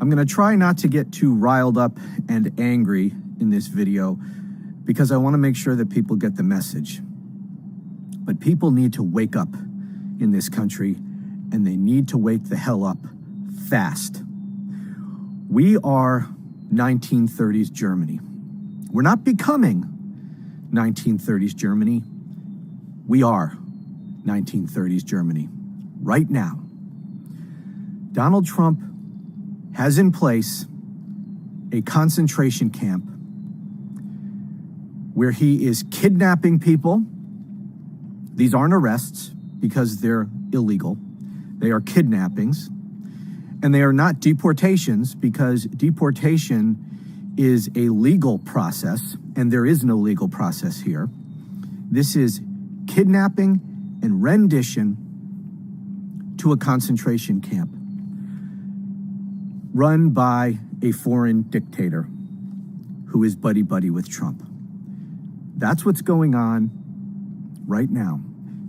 I'm going to try not to get too riled up and angry in this video because I want to make sure that people get the message. But people need to wake up in this country, and they need to wake the hell up fast. We are 1930s Germany. We're not becoming 1930s Germany. We are 1930s Germany right now. Donald Trump has in place a concentration camp where he is kidnapping people. These aren't arrests because they're illegal. They are kidnappings. And they are not deportations because deportation is a legal process, and there is no legal process here. This is kidnapping and rendition to a concentration camp run by a foreign dictator who is buddy-buddy with Trump. That's what's going on right now.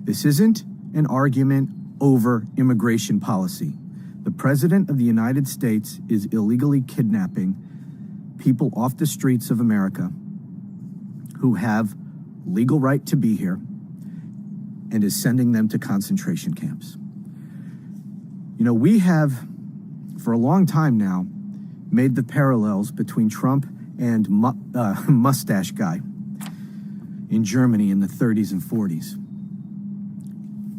This isn't an argument over immigration policy. The President of the United States is illegally kidnapping people off the streets of America who have legal right to be here and is sending them to concentration camps. You know, we have, for a long time now, made the parallels between Trump and Mustache Guy in Germany in the 30s and 40s.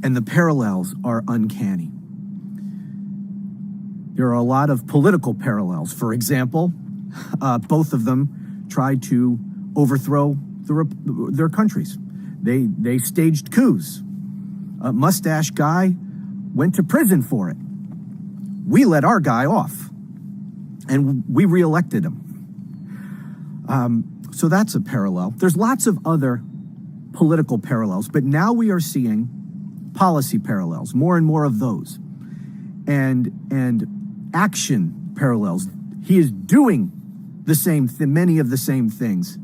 And the parallels are uncanny. There are a lot of political parallels. For example, both of them tried to overthrow their countries. They staged coups. Mustache Guy went to prison for it. We let our guy off, and we reelected him. So that's a parallel. There's lots of other political parallels, but now we are seeing policy parallels, more and more of those, and action parallels. He is doing the same thing, many of the same things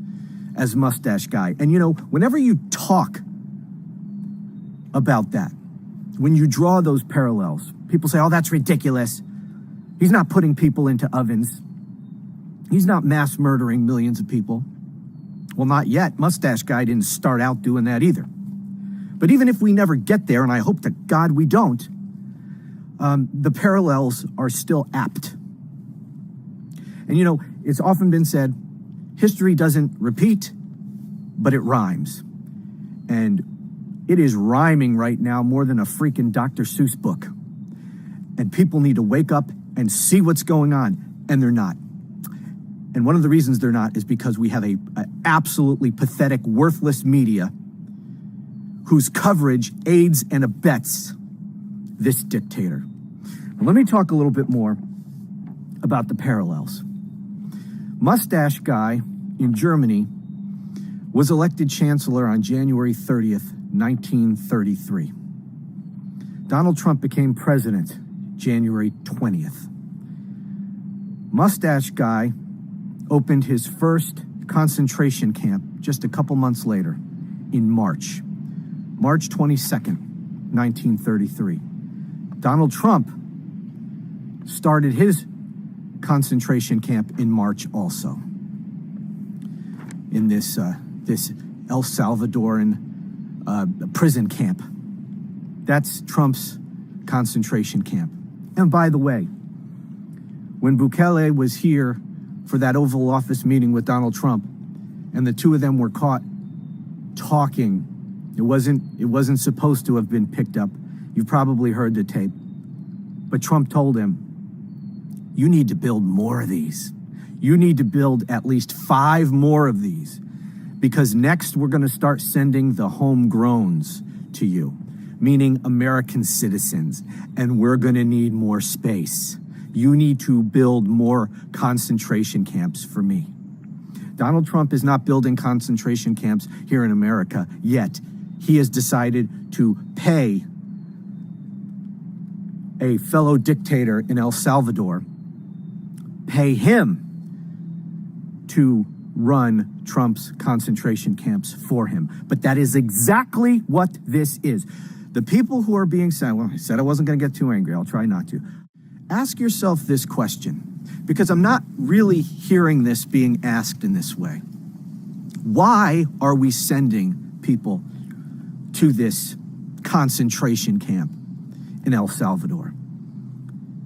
as Mustache Guy. And you know, whenever you talk about that, when you draw those parallels, people say, oh, that's ridiculous. He's not putting people into ovens. He's not mass murdering millions of people. Well, not yet. Mustache Guy didn't start out doing that either. But even if we never get there, and I hope to God we don't, the parallels are still apt. And you know, it's often been said, history doesn't repeat, but it rhymes. And it is rhyming right now more than a freaking Dr. Seuss book. And people need to wake up and see what's going on, and they're not. And one of the reasons they're not is because we have a absolutely pathetic, worthless media whose coverage aids and abets this dictator. Now, let me talk a little bit more about the parallels. Mustache Guy in Germany was elected chancellor on January 30th, 1933. Donald Trump became president January 20th. Mustache Guy opened his first concentration camp just a couple months later in March 22nd, 1933. Donald Trump started his concentration camp in March also, in this El Salvadoran prison camp. That's Trump's concentration camp. And by the way, when Bukele was here for that Oval Office meeting with Donald Trump, and the two of them were caught talking, it wasn't supposed to have been picked up. You've probably heard the tape. But Trump told him, you need to build more of these. You need to build at least 5 more of these, because next we're going to start sending the homegrowns to you, meaning American citizens, and we're going to need more space. You need to build more concentration camps for me. Donald Trump is not building concentration camps here in America yet. He has decided to pay a fellow dictator in El Salvador, pay him to run Trump's concentration camps for him. But that is exactly what this is. The people who are being sent, well, I said I wasn't going to get too angry. I'll try not to. Ask yourself this question, because I'm not really hearing this being asked in this way. Why are we sending people to this concentration camp in El Salvador?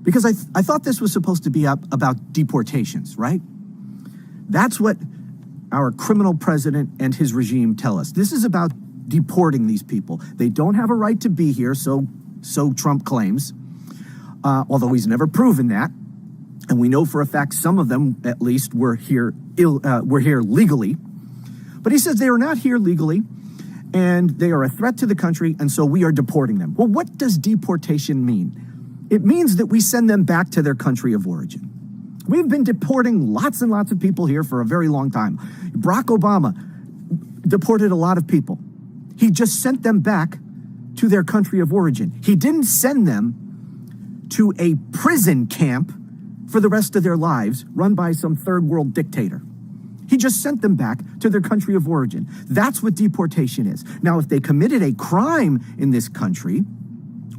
Because I thought this was supposed to be about deportations, right? That's what our criminal president and his regime tell us. This is about deporting these people. They don't have a right to be here, so Trump claims, although he's never proven that. And we know for a fact some of them, at least, were here legally. But he says they are not here legally, and they are a threat to the country, and so we are deporting them. Well, what does deportation mean? It means that we send them back to their country of origin. We've been deporting lots and lots of people here for a very long time. Barack Obama deported a lot of people. He just sent them back to their country of origin. He didn't send them to a prison camp for the rest of their lives run by some third world dictator. He just sent them back to their country of origin. That's what deportation is. Now, if they committed a crime in this country,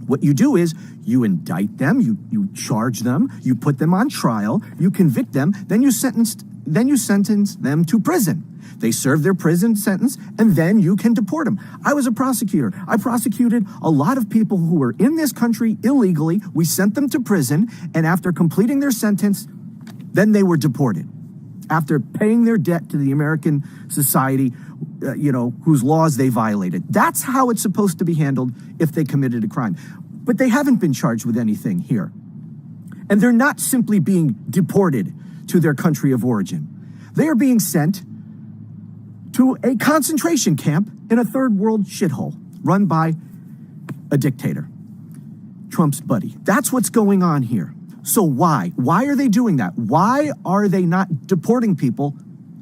what you do is you indict them, you charge them, you put them on trial, you convict them, then you sentence them to prison. They serve their prison sentence, and then you can deport them. I was a prosecutor. I prosecuted a lot of people who were in this country illegally. We sent them to prison, and after completing their sentence, then they were deported. After paying their debt to the American society, whose laws they violated. That's how it's supposed to be handled if they committed a crime. But they haven't been charged with anything here. And they're not simply being deported to their country of origin. They are being sent to a concentration camp in a third world shithole run by a dictator, Trump's buddy. That's what's going on here. So why? Why are they doing that? Why are they not deporting people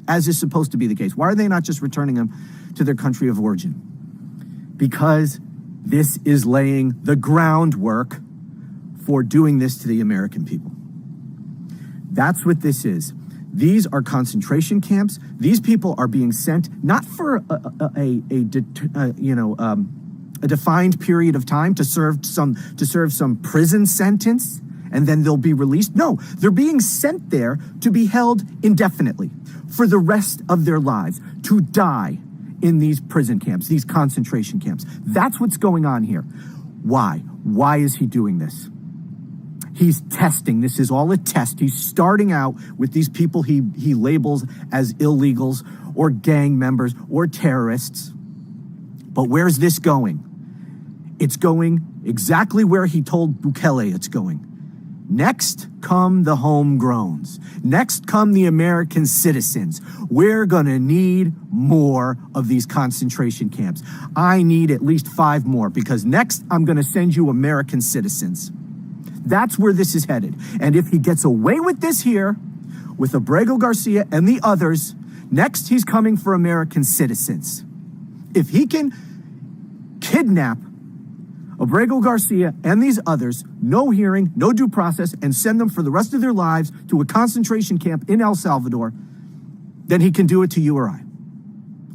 as is supposed to be the case? Why are they not just returning them to their country of origin? Because this is laying the groundwork for doing this to the American people. That's what this is. These are concentration camps. These people are being sent not for a defined period of time to serve some prison sentence and then they'll be released. No, they're being sent there to be held indefinitely for the rest of their lives, to die in these prison camps, these concentration camps. That's what's going on here. Why? Why is he doing this? He's testing. This is all a test. He's starting out with these people he labels as illegals or gang members or terrorists. But where's this going? It's going exactly where he told Bukele it's going. Next come the homegrowns. Next come the American citizens. We're gonna need more of these concentration camps. I need at least 5 more because next I'm gonna send you American citizens. That's where this is headed. And if he gets away with this here, with Abrego Garcia and the others, next he's coming for American citizens. If he can kidnap Abrego Garcia and these others, no hearing, no due process, and send them for the rest of their lives to a concentration camp in El Salvador, then he can do it to you or I.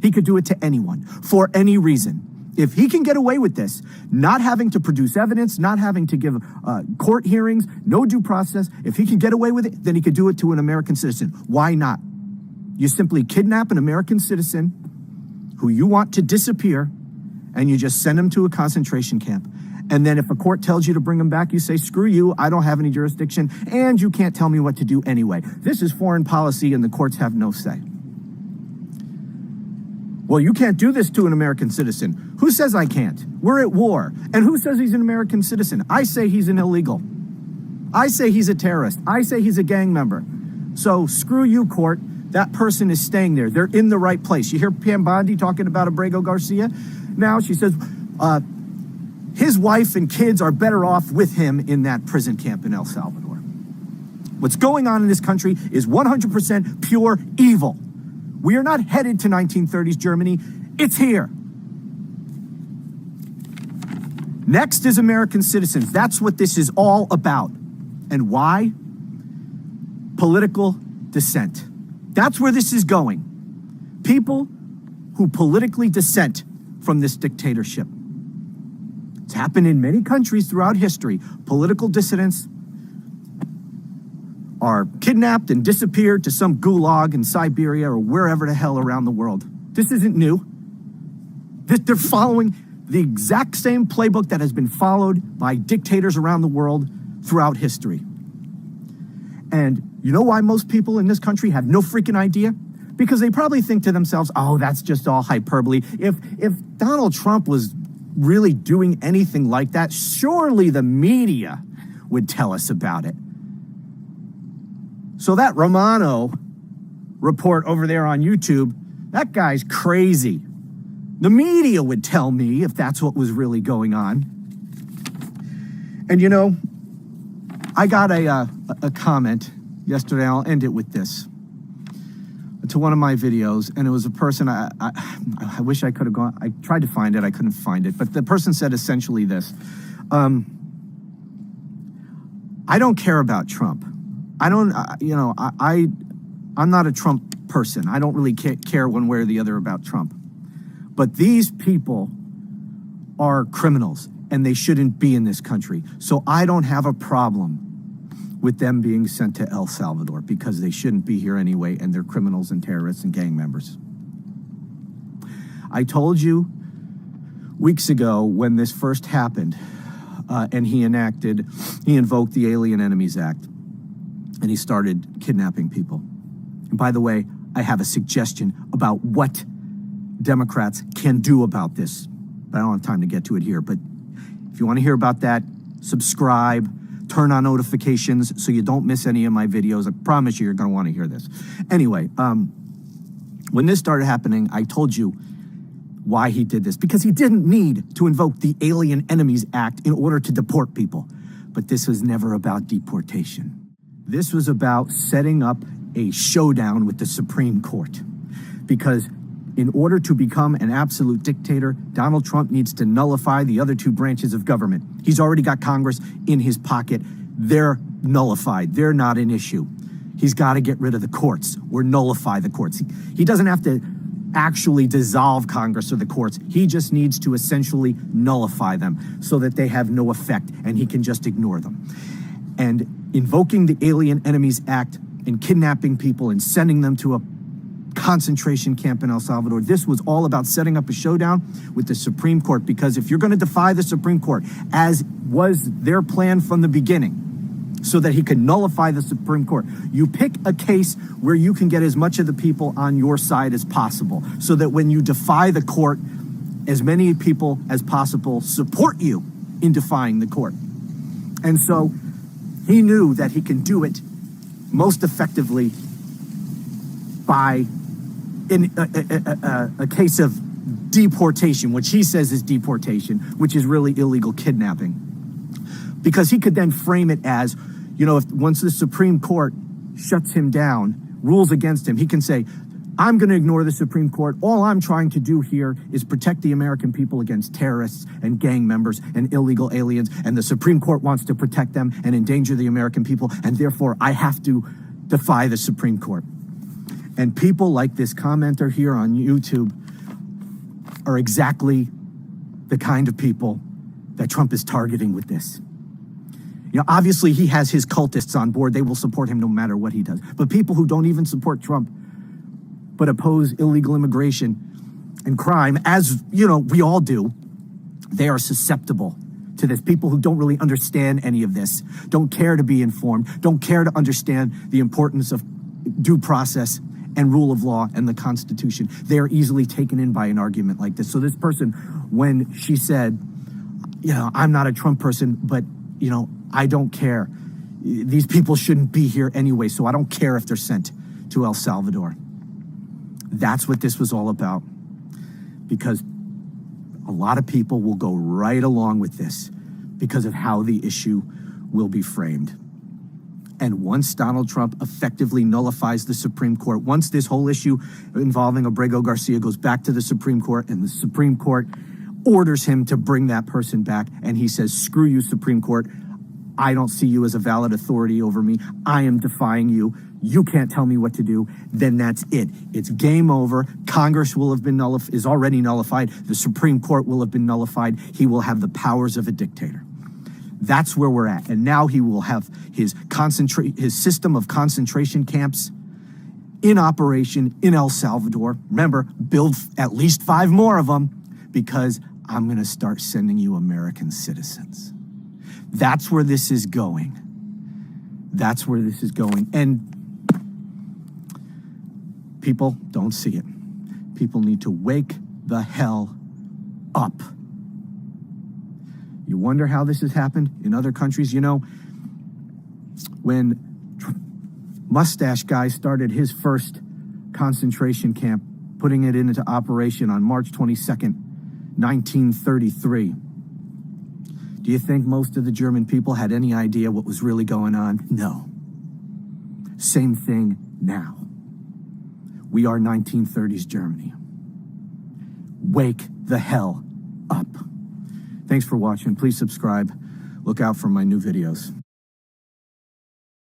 He could do it to anyone, for any reason. If he can get away with this, not having to produce evidence, not having to give court hearings, no due process, if he can get away with it, then he could do it to an American citizen. Why not? You simply kidnap an American citizen who you want to disappear, and you just send him to a concentration camp. And then if a court tells you to bring him back, you say, screw you, I don't have any jurisdiction, and you can't tell me what to do anyway. This is foreign policy, and the courts have no say. Well, you can't do this to an American citizen. Who says I can't? We're at war. And who says he's an American citizen? I say he's an illegal. I say he's a terrorist. I say he's a gang member. So screw you, court. That person is staying there. They're in the right place. You hear Pam Bondi talking about Abrego Garcia? Now she says his wife and kids are better off with him in that prison camp in El Salvador. What's going on in this country is 100% pure evil. We are not headed to 1930s Germany. It's here. Next is American citizens. That's what this is all about. And why? Political dissent. That's where this is going. People who politically dissent from this dictatorship. It's happened in many countries throughout history. Political dissidents are kidnapped and disappeared to some gulag in Siberia or wherever the hell around the world. This isn't new. They're following the exact same playbook that has been followed by dictators around the world throughout history. And you know why most people in this country have no freaking idea? Because they probably think to themselves, oh, that's just all hyperbole. If Donald Trump was really doing anything like that, surely the media would tell us about it. So that Romano Report over there on YouTube, that guy's crazy. The media would tell me if that's what was really going on. And you know, I got a comment yesterday, I'll end it with this, to one of my videos, and it was a person, I wish I could have gone, I tried to find it, I couldn't find it, but the person said essentially this, I don't care about Trump. I'm not a Trump person. I don't really care one way or the other about Trump. But these people are criminals, and they shouldn't be in this country. So I don't have a problem with them being sent to El Salvador, because they shouldn't be here anyway, and they're criminals and terrorists and gang members. I told you weeks ago when this first happened, and he invoked the Alien Enemies Act, and he started kidnapping people. And by the way, I have a suggestion about what Democrats can do about this, but I don't have time to get to it here. But if you want to hear about that, subscribe, turn on notifications so you don't miss any of my videos. I promise you're going to want to hear this. Anyway, when this started happening, I told you why he did this, because he didn't need to invoke the Alien Enemies Act in order to deport people. But this was never about deportation. This was about setting up a showdown with the Supreme Court, because in order to become an absolute dictator, Donald Trump needs to nullify the other two branches of government. He's already got Congress in his pocket. They're nullified. They're not an issue. He's got to get rid of the courts or nullify the courts. He doesn't have to actually dissolve Congress or the courts. He just needs to essentially nullify them so that they have no effect and he can just ignore them. And invoking the Alien Enemies Act and kidnapping people and sending them to a concentration camp in El Salvador, this was all about setting up a showdown with the Supreme Court, because if you're going to defy the Supreme Court, as was their plan from the beginning, so that he could nullify the Supreme Court, you pick a case where you can get as much of the people on your side as possible, so that when you defy the court, as many people as possible support you in defying the court. And so he knew that he can do it most effectively by in a case of deportation, which he says is deportation, which is really illegal kidnapping. Because he could then frame it as, you know, if once the Supreme Court shuts him down, rules against him, he can say, I'm going to ignore the Supreme Court. All I'm trying to do here is protect the American people against terrorists and gang members and illegal aliens, and the Supreme Court wants to protect them and endanger the American people, and therefore I have to defy the Supreme Court. And people like this commenter here on YouTube are exactly the kind of people that Trump is targeting with this. You know, obviously he has his cultists on board. They will support him no matter what he does. But people who don't even support Trump, but oppose illegal immigration and crime, as, you know, we all do, they are susceptible to this. People who don't really understand any of this, don't care to be informed, don't care to understand the importance of due process and rule of law and the Constitution. They are easily taken in by an argument like this. So this person, when she said, you know, I'm not a Trump person, but, you know, I don't care. These people shouldn't be here anyway, so I don't care if they're sent to El Salvador. That's what this was all about. Because a lot of people will go right along with this because of how the issue will be framed. And once Donald Trump effectively nullifies the Supreme Court, once this whole issue involving Abrego Garcia goes back to the Supreme Court and the Supreme Court orders him to bring that person back, and he says, screw you, Supreme Court, I don't see you as a valid authority over me, I am defying you, you can't tell me what to do, then that's it. It's game over. Congress will have been is already nullified. The Supreme Court will have been nullified. He will have the powers of a dictator. That's where we're at. And now he will have his system of concentration camps in operation in El Salvador. Remember, build at least 5 more of them, because I'm going to start sending you American citizens. That's where this is going. That's where this is going. And people don't see it. People need to wake the hell up. You wonder how this has happened in other countries? You know, when Mustache Guy started his first concentration camp, putting it into operation on March 22nd, 1933, do you think most of the German people had any idea what was really going on? No. Same thing now. We are 1930s Germany. Wake the hell up. Thanks for watching. Please subscribe. Look out for my new videos.